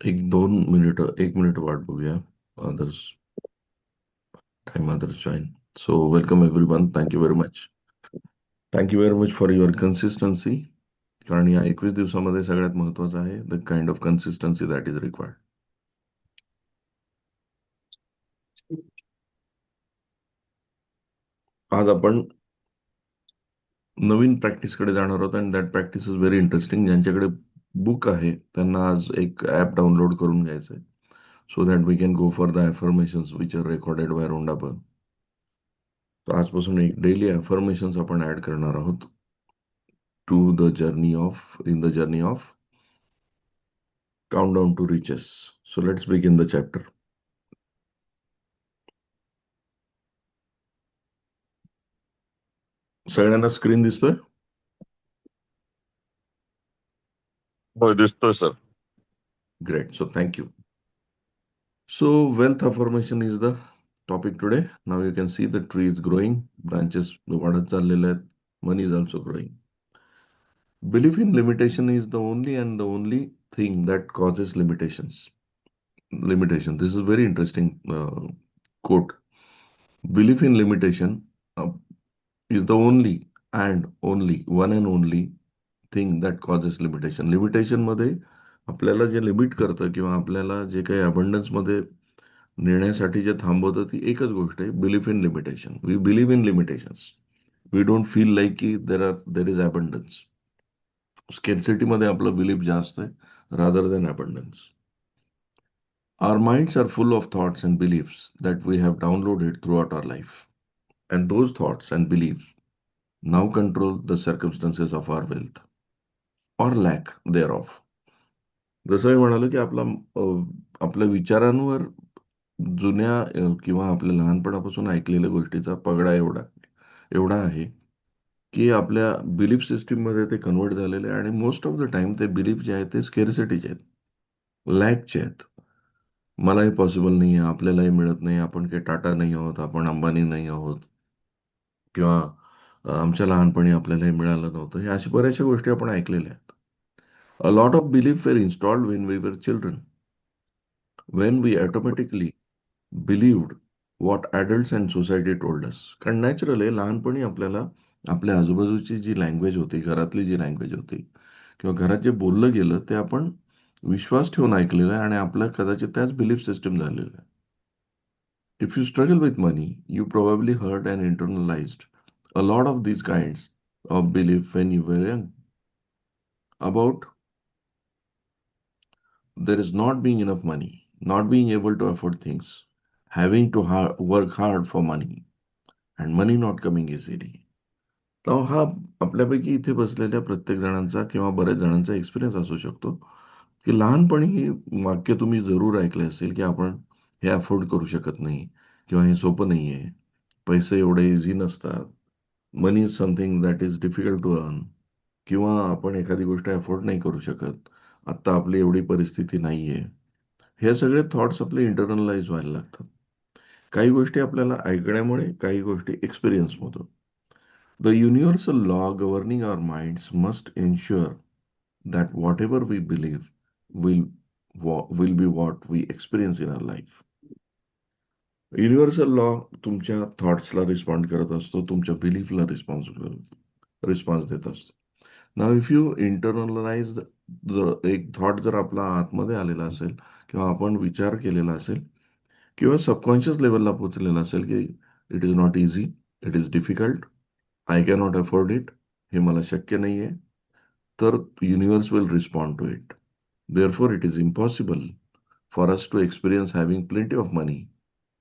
एक मिनिट वाट बघूया. Others time others join. So welcome everyone. Thank you very much for your consistency. कारण या 21 दिवसामध्ये सगळ्यात महत्वाचं आहे the kind of consistency that is required. आज आपण नवीन प्रॅक्टिसकडे जाणार आहोत and that practice is very interesting. ज्यांच्याकडे बुक आहे त्यांना आज एक ऍप डाउनलोड करून घ्यायचं आहे, so that we can go for the affirmations which are recorded by Rhonda Byrne. तर आजपासून एक डेली अफर्मेशन्स आपण ऍड करणार आहोत in the journey of countdown to riches. So let's begin the chapter. सगळ्यांना स्क्रीन दिसतोय? होय, दिसतोय sir. Great. So thank you. So wealth affirmation is the topic today. Now you can see the tree is growing, branches वाढत चाललेले आहेत, money is also growing. Belief in limitation is the only thing that causes limitations. Limitation. This is very interesting quote. Belief in limitation is the one and only thing that causes limitation. Limitation मध्ये आपल्याला जे limit करतं किंवा आपल्याला जे काही abundance मध्ये नेण्यासाठी जे थांबवतं ती एकच गोष्ट आहे, belief in limitation. We believe in limitations. We don't feel like की देर इज अबंडन्स. स्केर्सिटी मध्ये आपलं बिलीफ जास्त आहे rather than abundance. Our minds are full of thoughts and beliefs that we have downloaded throughout our life. And those thoughts and beliefs now control the circumstances of our wealth or lack thereof. जसं मी म्हणालो की आपल्या विचारांवर जुन्या किंवा आपल्या लहानपणापासून ऐकलेल्या गोष्टीचा पगडा एवढा एवढा आहे की आपल्या बिलीफ सिस्टीम मध्ये ते कन्वर्ट झालेले आहे. आणि मोस्ट ऑफ द टाइम ते बिलीफ जे आहेत ते स्केरिसिटीचे आहेत, लॅकचे आहेत. मलाही पॉसिबल नाही आहे, आपल्यालाही मिळत नाही, आपण काही टाटा नाही आहोत, आपण अंबानी नाही आहोत, किंवा आमच्या लहानपणी आपल्यालाही मिळालं नव्हतं. हे अशा बऱ्याचशा गोष्टी आपण ऐकलेल्या आहेत. A lot of belief were installed when we were children, when we automatically believed what adults and society told us. कारण नॅचरली लहानपणी आपल्याला आपल्या आजूबाजूची जी लँग्वेज होती, घरातली जी लँग्वेज होती किंवा घरात जे बोललं गेलं ते आपण विश्वास ठेवून ऐकलेलं आहे आणि आपलं कदाचित त्याच बिलीफ सिस्टम झालेलं आहे. If you struggle with money, you probably heard and internalised a lot of these kinds of belief when you were young about there is not being enough money, not being able to afford things, having to work hard for money, and money not coming easily. Now हा आपल्यापैकी इथे बसलेल्या प्रत्येक जणांचा किंवा बऱ्याच जणांचा experience असू शकतो की लहानपणी ही वाक्य तुम्ही जरूर ऐकले असेल की आपण हे अफोर्ड करू शकत नाही किंवा हे सोपं नाहीये, पैसे एवढे इझी नसतात, money is something that is difficult to earn, किंवा आपण एखादी गोष्ट अफोर्ड नाही करू शकत, आता आपली एवढी परिस्थिती नाहीये. हे सगळे थॉट्स आपले इंटरनलाइज व्हायला लागतात. काही गोष्टी आपल्याला ऐकण्यामुळे, काही गोष्टी एक्सपिरियन्स मधून. The universal law governing our minds must ensure that whatever we believe will be what we experience in our life. Universal law तुमच्या थॉट्सला रिस्पॉन्ड करत असतो, तुमच्या बिलीफला रिस्पॉन्स देत असतो. नाव इफ यू इंटरनलाइज एक थॉट जर आपला आतमध्ये आलेला असेल किंवा आपण विचार केलेला असेल किंवा सबकॉन्शियस लेवलला पोहोचलेला असेल की it is not easy, it is difficult, I can not afford it, हे मला शक्य नाहीये, तर universe will respond to it. Therefore it is impossible for us to experience having plenty of money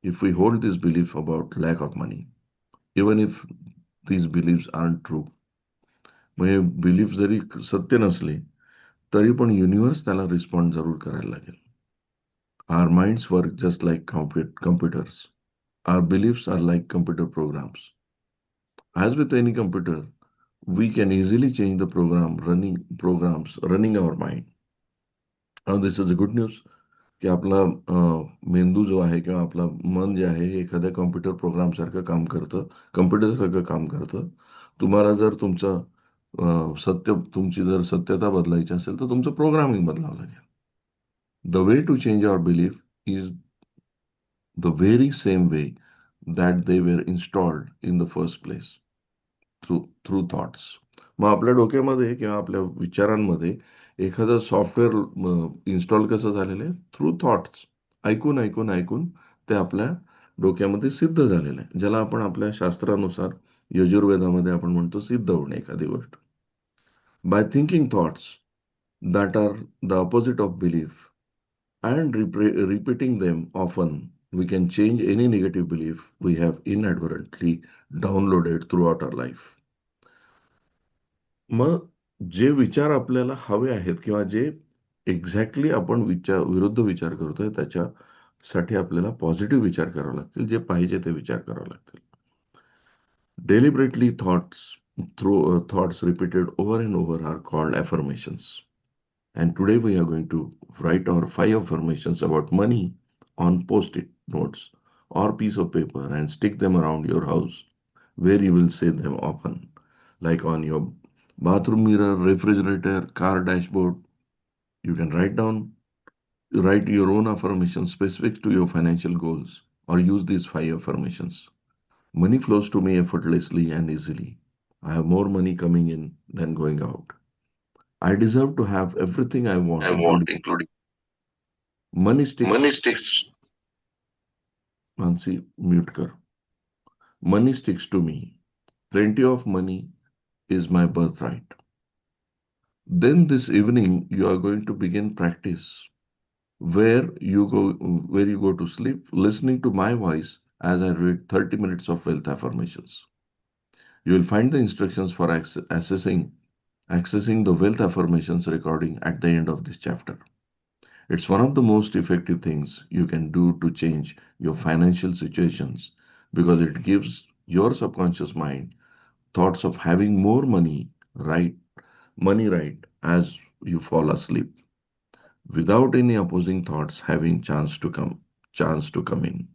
if we hold this belief about lack of money, even if these beliefs aren't true. म्हणजे belief जरी सत्य नसले तरी पण universe त्याला respond जरूर करायला लागेल. Our minds work just like computers. Our beliefs are like computer programs. As with any computer, we can easily change the programs running our mind. Now this is a good news की आपला मेंदू जो आहे किंवा आपलं मन जे आहे हे एखाद्या कॉम्प्युटर प्रोग्राम सारखं काम करतं, कम्प्युटर सारखं काम करतं. तुम्हाला जर तुमची जर सत्यता बदलायची असेल तर तुमचं प्रोग्रामिंग बदलावं लागेल. The way to change our belief is the very same way that they were installed in the first place, through thoughts. मग आपल्या डोक्यामध्ये किंवा आपल्या विचारांमध्ये एखादं सॉफ्टवेअर इन्स्टॉल कसं झालेलं आहे? Through thoughts. ऐकून ऐकून ऐकून ते आपल्या डोक्यामध्ये सिद्ध झालेलं आहे, ज्याला आपण आपल्या शास्त्रानुसार यजुर्वेदामध्ये आपण म्हणतो सिद्ध होणे एखादी गोष्ट. By thinking thoughts that are the opposite of belief and repeating them often, we can change any negative belief we have inadvertently downloaded throughout our life. मग जे विचार आपल्याला हवे आहेत किंवा जे एक्झॅक्टली आपण विरुद्ध विचार करतोय त्याच्यासाठी आपल्याला पॉझिटिव्ह विचार करावे लागतील, जे पाहिजे ते विचार करावे लागतील. Deliberately thoughts repeated over and over are called affirmations. And today we are going to write our 5 affirmations about money on post-it notes or piece of paper and stick them around your house where you will say them often, like on your bathroom mirror, refrigerator, car dashboard. You can write your own affirmations specific to your financial goals or use these 5 affirmations. Money flows to me effortlessly and easily. I have more money coming in than going out. I deserve to have everything I want, I want, including including money sticks. money sticks. Nancy, mute कर. Money sticks to me. Plenty of money is my birthright. Then this evening you are going to begin practice where you go to sleep, listening to my voice as I read 30 minutes of wealth affirmations. You will find the instructions for accessing the wealth affirmations recording at the end of this chapter. It's one of the most effective things you can do to change your financial situations because it gives your subconscious mind thoughts of having more right as you fall asleep without any opposing thoughts having chance to come in.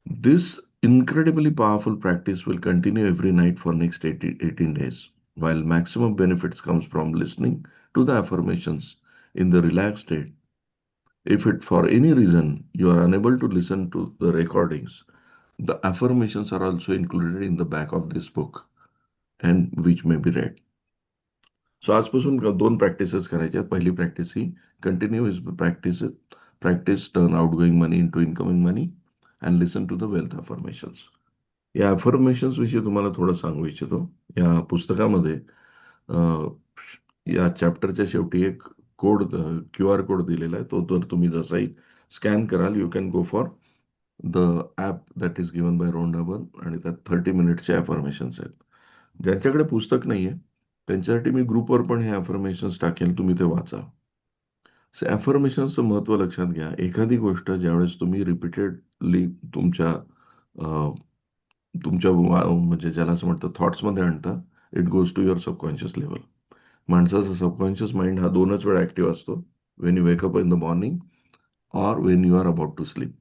This incredibly powerful practice will continue every night for next 18 days, while maximum benefits comes from listening to the affirmations in the relaxed state. If it for any reason you are unable to listen to the recordings, the affirmations are also included in the back of this book and which may be read. So आजपासून 2 practices करायच्या. पहिली practice ही continuous practice turn out going money in to incoming money and listen to the wealth affirmations. या affirmations विषयी तुम्हाला थोडं सांगू इच्छितो. या पुस्तकामध्ये या चॅप्टरच्या शेवटी एक QR कोड दिलेला आहे. तो जर तुम्ही जसाही स्कॅन कराल, you can go for the app that is given by Rhonda Byrne आणि त्यात 30 मिनिट्सचे अफर्मेशन्स आहेत. ज्यांच्याकडे पुस्तक नाहीये त्यांच्यासाठी मी ग्रुपवर पण हे अफर्मेशन्स टाकेल, तुम्ही ते वाचा. अफर्मेशनचं महत्व लक्षात घ्या. एखादी गोष्ट ज्यावेळेस तुम्ही रिपीटेडली तुमच्या म्हणजे ज्याला असं म्हणतं थॉट्समध्ये आणता, it goes to your subconscious level. माणसाचा सबकॉन्शियस माइंड हा 2च वेळा ऍक्टिव्ह असतो, when you wake up in the morning or when you are about to sleep.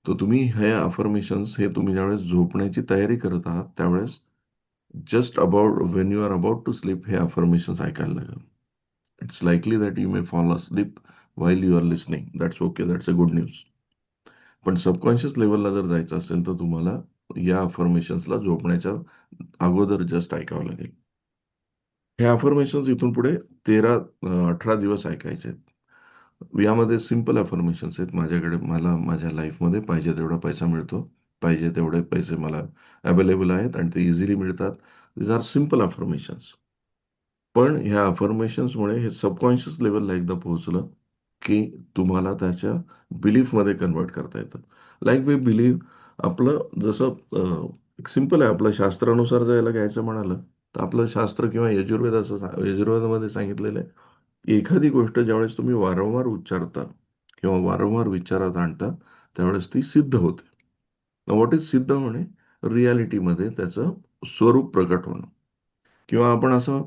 तर तुम्ही हे अफर्मेशन्स हे तुम्ही ज्यावेळेस झोपण्याची तयारी करत आहात त्यावेळेस just about when you are about to sleep हे affirmations ऐकायला लागेल. It's likely that you may fall asleep while you are listening. That's okay, that's a good news. पण सबकॉन्शियस लेवलला जर जायचं असेल तर तुम्हाला या अफर्मेशन्सला झोपण्याच्या अगोदर जस्ट ऐकावं लागेल. हे अफर्मेशन्स इथून पुढे 18 दिवस ऐकायचे आहेत. यामध्ये सिंपल अफर्मेशन्स आहेत. मला माझ्या लाईफमध्ये पाहिजे तेवढा पैसा मिळतो, पाहिजे तेवढे पैसे मला अवेलेबल आहेत आणि ते इझिली मिळतात. These are simple affirmations. पण ह्या अफर्मेशन्समुळे हे सबकॉन्शियस लेवलला एकदा पोहोचलं की तुम्हाला त्याच्या बिलीफमध्ये कन्वर्ट करता येतं. लाईक वी बिलीव्ह आपलं जसं सिंपल आहे. आपलं शास्त्रानुसार जर याला घ्यायचं म्हणालं तर आपलं शास्त्र किंवा यजुर्वेदामध्ये सांगितलेलं आहे, एखादी गोष्ट ज्यावेळेस तुम्ही वारंवार उच्चारता किंवा वारंवार विचारात आणता त्यावेळेस ती सिद्ध होते. व्हॉट इज सिद्ध होणे? रियालिटीमध्ये त्याचं स्वरूप प्रकट होणं. किंवा आपण असं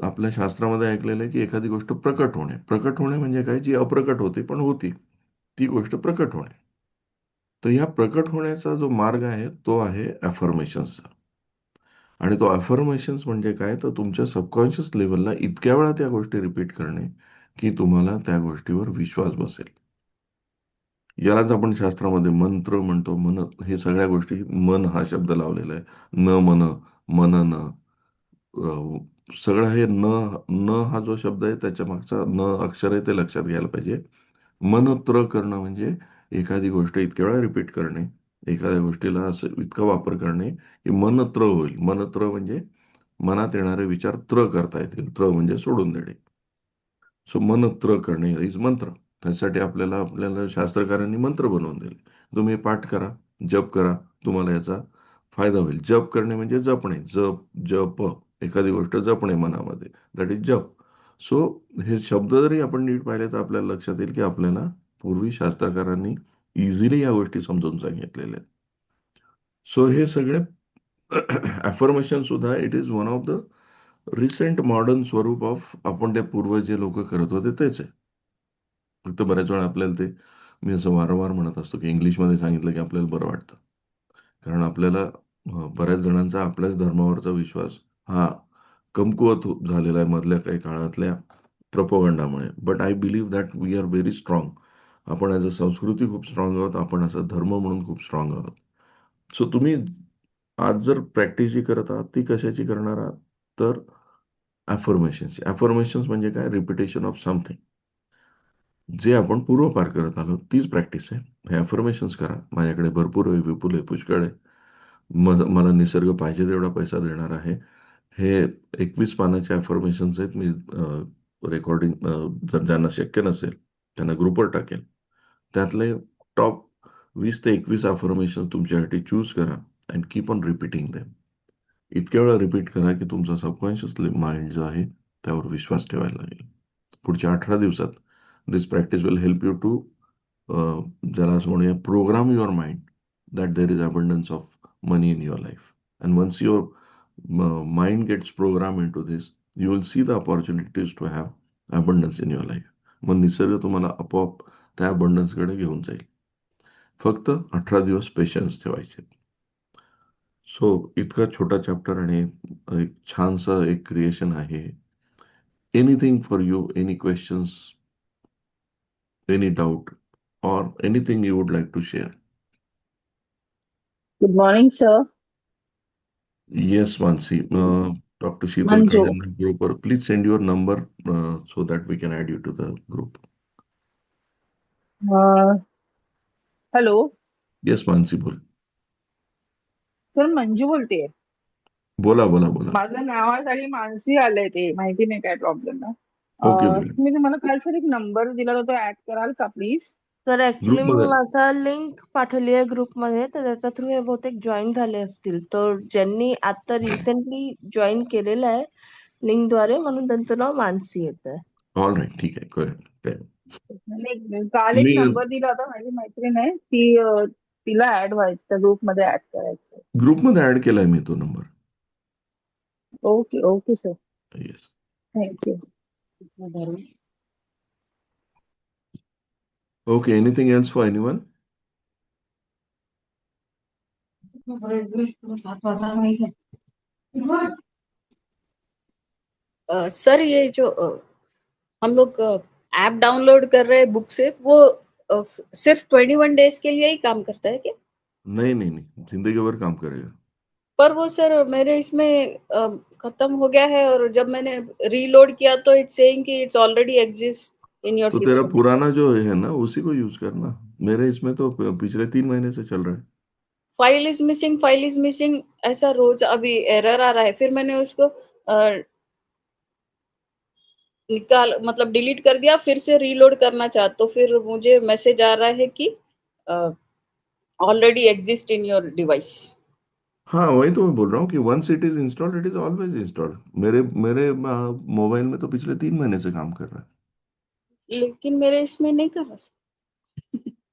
आपल्या शास्त्रामध्ये ऐकलेलं आहे की एखादी गोष्ट प्रकट होणे म्हणजे काय? जी अप्रकट होती पण होती, ती गोष्ट प्रकट होणे. तर ह्या प्रकट होण्याचा जो मार्ग आहे तो आहे अफर्मेशन्सचा. आणि तो अफर्मेशन्स म्हणजे काय? तर तुमच्या सबकॉन्शियस लेवलला इतक्या वेळा त्या गोष्टी रिपीट करणे की तुम्हाला त्या गोष्टीवर विश्वास बसेल. यालाच आपण शास्त्रामध्ये मंत्र म्हणतो. हे सगळ्या गोष्टी मन हा शब्द लावलेला आहे. न मन, मनन, सगळं हे न न हा जो शब्द आहे त्याच्या मागचा न अक्षर आहे ते लक्षात घ्यायला पाहिजे. मनत्र करणं म्हणजे एखादी गोष्ट इतक्या वेळा रिपीट करणे, एखाद्या गोष्टीला असं इतका वापर करणे की मनत्र होईल. मनत्र म्हणजे मनात येणारे विचार त्र करता येतील. त्र म्हणजे सोडून देणे. सो मंत्र करणे इज मंत्र. त्यासाठी आपल्याला आपल्याला शास्त्रकारांनी मंत्र बनवून दिले. तुम्ही पाठ करा, जप करा, तुम्हाला याचा फायदा होईल. जप करणे म्हणजे जपणे. जप एखादी गोष्ट जपणे मनामध्ये, दॅट इज जप. सो हे शब्द जरी आपण नीट पाहिले तर आपल्याला लक्षात येईल की आपल्याला पूर्वी शास्त्रकारांनी इझिली या गोष्टी समजून सांगितलेल्या आहेत. सो हे सगळे अफर्मेशन सुद्धा it is one of the recent modern स्वरूप ऑफ आपण त्या पूर्व जे लोक करत होते तेच आहे. फक्त बऱ्याच वेळा आपल्याला ते मी असं वारंवार म्हणत असतो की इंग्लिशमध्ये सांगितलं की आपल्याला बरं वाटतं. कारण आपल्याला बऱ्याच जणांचा आपल्याच धर्मावरचा विश्वास हा कमकुवत झालेला आहे मधल्या काही काळातल्या प्रोपोगंडामुळे. But I believe that we are very strong. आपण ॲज अ संस्कृती खूप स्ट्रॉंग आहोत. आपण असं धर्म म्हणून खूप स्ट्रॉंग आहोत. सो तुम्ही आज जर प्रॅक्टिस जी करत आहात ती कशाची करणार आहात तर अफर्मेशन्स. अफर्मेशन्स म्हणजे काय? Repetition of something. जे आपण पूर्वपार करत आलो तीच प्रॅक्टिस आहे. हे अफर्मेशन्स करा. माझ्याकडे भरपूर आहे, विपुल आहे, पुष्कळ आहे. मला निसर्ग पाहिजे तेवढा पैसा देणार आहे. हे 21 पानाचे अफर्मेशन्स आहेत. मी रेकॉर्डिंग जर ज्यांना शक्य नसेल त्यांना ग्रुपवर टाकेल. त्यातले टॉप 20 ते 21 अफर्मेशन तुमच्यासाठी चूज करा and keep on repeating them. इतक्या वेळा रिपीट करा की तुमचा सबकॉन्शियस माइंड जो आहे त्यावर विश्वास ठेवायला लागेल. पुढच्या 18 दिवसात this practice will help you to ज्याला असं म्हणूया program your mind that there is abundance of money in your life. And once your mind gets programmed into this, you will see the opportunities to have abundance in your life. मग निसर्ग तुम्हाला आपोआप त्या abundance कडे घेऊन जाईल. फक्त 18 दिवस पेशन्स ठेवायचे. सो इतका छोटा चॅप्टर आणि एक छानसं एक क्रिएशन आहे. Anything for you, any questions, any doubt और anything you would like to share? Good morning, sir. Yes, Mansi. Dr. Sheetal Manju. Kajan group, or please send your number so that we can add you to the group. Hello. Yes, Mansi, बोल. Sir Manju बोलतेय. बोला बोला बोला. माझं नावासाठी मानसी आलंय ते माहिती नाही काय प्रॉब्लेम ना. ओके बोला. तुम्ही तुम्हाला काल सर एक नंबर दिला होता तो ऍड कराल का प्लीज? सर ऍक्च्युली मी ग्रुपमध्ये माझा लिंक पाठवली आहे ग्रुपमध्ये, तर त्याच्या थ्रू हे बहुतेक जॉईन झाले असतील. तर ज्यांनी आता रिसेंटली जॉईन केलेलं आहे लिंकद्वारे, म्हणून त्यांचं नाव मानसी येत आहे. ऑल राईट, ठीक आहे, कळेल. काल एक मी नंबर दिला होता माझी मैत्रीण आहे ती तिला ऍड व्हायचं त्या ग्रुपमध्ये ऍड करायचं. ग्रुपमध्ये ऍड केलाय मी तो number. Okay okay sir, yes. Thank you. Okay, anything else for anyone? Sir ये जो हम लोग ऐप डाउनलोड कर रहे हैं बुक से, वो सिर्फ 21 डेज के लिए ही काम करता है क्या? नहीं, जिंदगी भर काम करेगा. पर वो सर मेरे इसमें खत्म हो गया है, और जब मैंने रीलोड किया तो इट्स सेइंग कि it's already exist in your तो तेरा सिस्टम. पुराना जो है ना उसी को यूज करना. मेरे इसमें तो पिछले 3 महीने से चल रहा है. फाइल इज मिसिंग ऐसा रोज अभी एरर आ रहा है. फिर मैंने उसको निकाल मतलब डिलीट कर दिया, फिर से रीलोड करना चाहा तो फिर मुझे मैसेज आ रहा है कि already exist in your device. हाँ, वही तो मैं बोल रहा हूँ कि once it is installed it is always installed. मेरे मोबाइल में तो पिछले 3 महीने से काम कर रहा है. लेकिन मेरे इसमें नहीं कर रहा.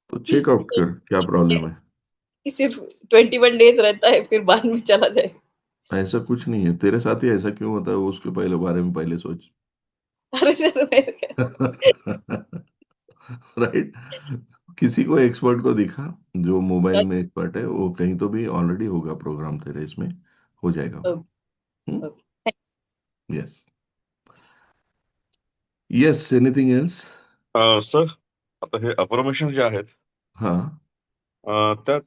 तो चेकआउट कर क्या प्रॉब्लम है. कि सिर्फ 21 डेज रहता है, फिर बाद में चला जाए. ऐसा कुछ नहीं है. तेरे साथ ही ऐसा क्यों होता है वो उसके पहले बारे में पहले सोच. अरे सर मेरे राइट. किसी को एक्सपर्ट को दिखा जो मोबाइल में एक्सपर्ट है, वो कहीं तो भी ऑलरेडी होगा प्रोग्राम तेरे इसमें हो जाएगा. Okay. Yes. Yes, anything else? Sir आता हे अफर्मेशन जे आहेत हा,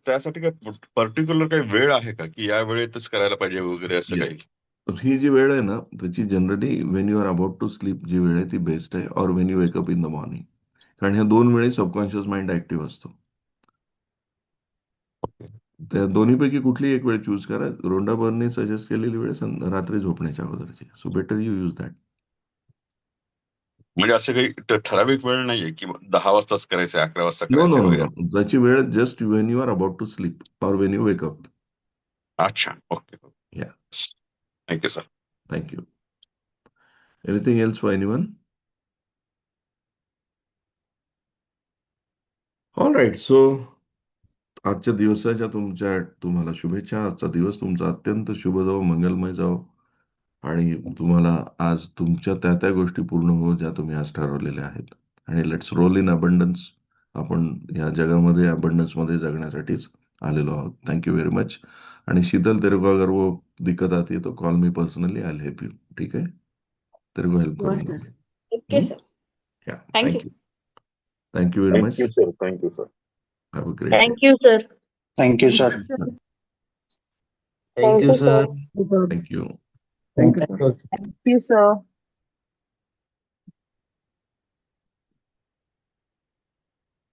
त्यासाठी काय पर्टिक्युलर काही वेळ आहे का की या वेळेतच करायला पाहिजे वगैरे असं Yes. काही? ही जी वेळ आहे ना, त्याची generally when you are about to sleep जी वेळ आहे ती बेस्ट आहे, और when you wake up in the morning. कारण ह्या 2 वेळी सबकॉन्शियस माइंड ऍक्टिव्ह असतो. त्या दोन्हीपैकी कुठलीही एक वेळ चूज करा. रोंडा बर्नने सजेस्ट केलेली वेळ रात्री झोपण्याच्या अगोदरची. So better you use that. म्हणजे असं काही ठराविक वेळ नाहीये की 10 वाजताच करायचं, 11 वाजता नो, नो, करायचं नो, वगैरे? नो. त्याची वेळ just when you are about to sleep और वेन यू वेकअप. अच्छा, okay. Yeah. Thank you sir. Thank you. Anything else for anyone? All right. So आजच्या दिवसाच्या तुम्हाला शुभेच्छा. आजचा दिवस तुमचा अत्यंत शुभ जावो, मंगलमय जावो आणि तुम्हाला आज तुमच्या त्या गोष्टी पूर्ण हो ज्या तुम्ही आज ठरवलेल्या आहेत. आणि लेट्स रोल इन अबंडन्स. आपण या जगामध्ये अबंडन्स मध्ये जगण्यासाठीच आलेलो आहोत. Thank you very much. आणि शीतल, तेरे को अगर वो दिक्कत आती है तो call me personally, I will help you. ठीक है, तेरे को हेल्प करूंगा. Okay sir. Yeah, Thank thank you. Thank you very much. Thank you sir. Thank you sir. Have a great day. Thank you sir. Thank you, sir. Thank you, sir. Thank you. Thank you, sir. Thank you sir.